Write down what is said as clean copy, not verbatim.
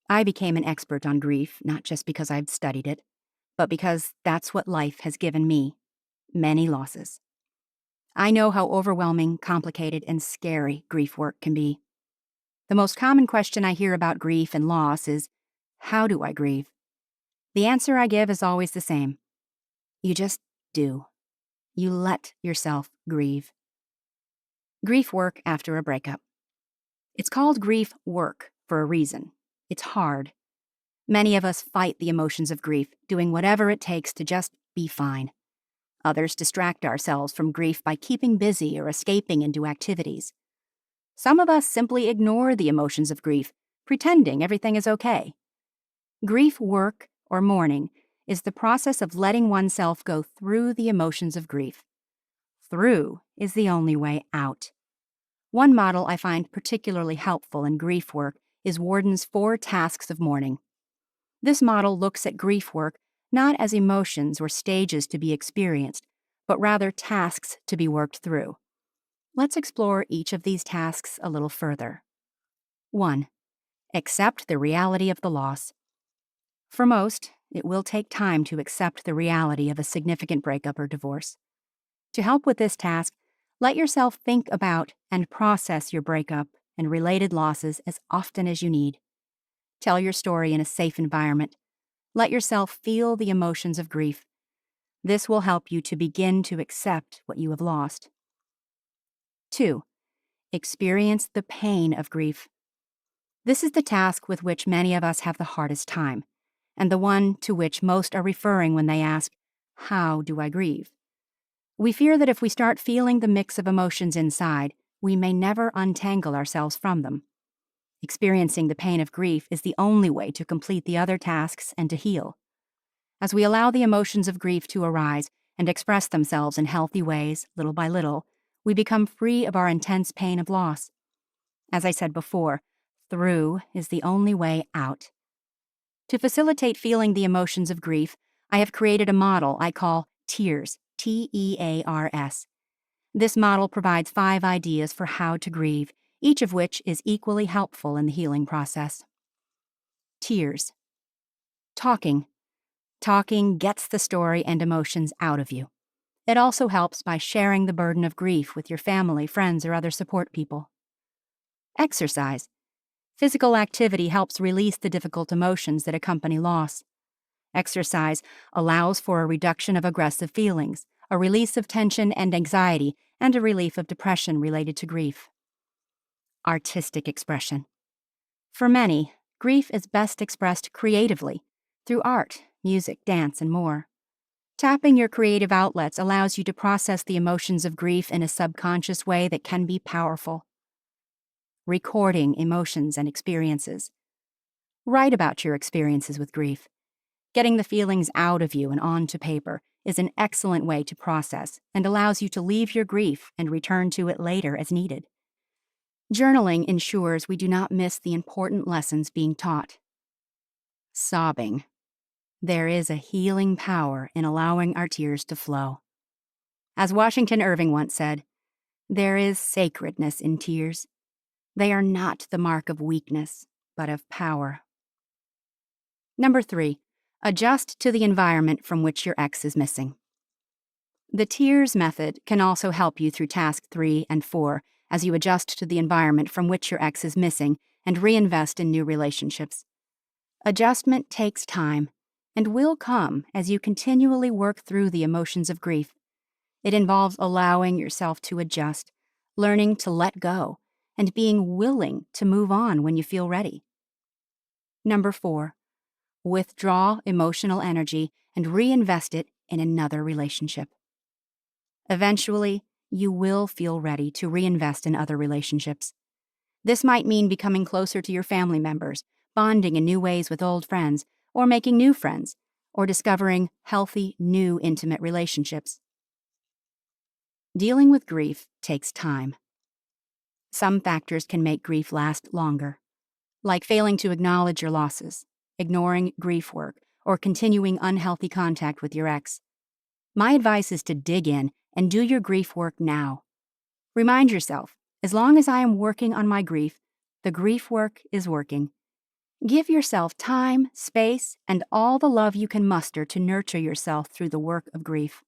I became an expert on grief, not just because I've studied it, but because that's what life has given me, many losses. I know how overwhelming, complicated, and scary grief work can be. The most common question I hear about grief and loss is, how do I grieve? The answer I give is always the same. You just do. You let yourself grieve. Grief work after a breakup. It's called grief work for a reason. It's hard. Many of us fight the emotions of grief, doing whatever it takes to just be fine. Others distract ourselves from grief by keeping busy or escaping into activities. Some of us simply ignore the emotions of grief, pretending everything is okay. Grief work, or mourning, is the process of letting oneself go through the emotions of grief. Through is the only way out. One model I find particularly helpful in grief work is Warden's 4 tasks of mourning. This model looks at grief work not as emotions or stages to be experienced, but rather tasks to be worked through. Let's explore each of these tasks a little further. 1. Accept the reality of the loss. For most, it will take time to accept the reality of a significant breakup or divorce. To help with this task, let yourself think about and process your breakup and related losses as often as you need. Tell your story in a safe environment. Let yourself feel the emotions of grief. This will help you to begin to accept what you have lost. 2. Experience the pain of grief. This is the task with which many of us have the hardest time, and the one to which most are referring when they ask, "How do I grieve?" We fear that if we start feeling the mix of emotions inside, we may never untangle ourselves from them. Experiencing the pain of grief is the only way to complete the other tasks and to heal. As we allow the emotions of grief to arise and express themselves in healthy ways, little by little, we become free of our intense pain of loss. As I said before, through is the only way out. To facilitate feeling the emotions of grief, I have created a model I call TEARS, T-E-A-R-S. This model provides 5 ideas for how to grieve, each of which is equally helpful in the healing process. TEARS. Talking. Talking gets the story and emotions out of you. It also helps by sharing the burden of grief with your family, friends, or other support people. Exercise. Physical activity helps release the difficult emotions that accompany loss. Exercise allows for a reduction of aggressive feelings, a release of tension and anxiety, and a relief of depression related to grief. Artistic expression. For many, grief is best expressed creatively, through art, music, dance, and more. Tapping your creative outlets allows you to process the emotions of grief in a subconscious way that can be powerful. Recording emotions and experiences. Write about your experiences with grief. Getting the feelings out of you and onto paper is an excellent way to process and allows you to leave your grief and return to it later as needed. Journaling ensures we do not miss the important lessons being taught. Sobbing. There is a healing power in allowing our tears to flow. As Washington Irving once said, "There is sacredness in tears. They are not the mark of weakness, but of power." Number 3. Adjust to the environment from which your ex is missing. The TEARS method can also help you through task 3 and 4 as you adjust to the environment from which your ex is missing and reinvest in new relationships. Adjustment takes time and will come as you continually work through the emotions of grief. It involves allowing yourself to adjust, learning to let go, and being willing to move on when you feel ready. Number 4. Withdraw emotional energy and reinvest it in another relationship. Eventually, you will feel ready to reinvest in other relationships. This might mean becoming closer to your family members, bonding in new ways with old friends, or making new friends, or discovering healthy, new intimate relationships. Dealing with grief takes time. Some factors can make grief last longer, like failing to acknowledge your losses, ignoring grief work, or continuing unhealthy contact with your ex. My advice is to dig in and do your grief work now. Remind yourself, as long as I am working on my grief, the grief work is working. Give yourself time, space, and all the love you can muster to nurture yourself through the work of grief.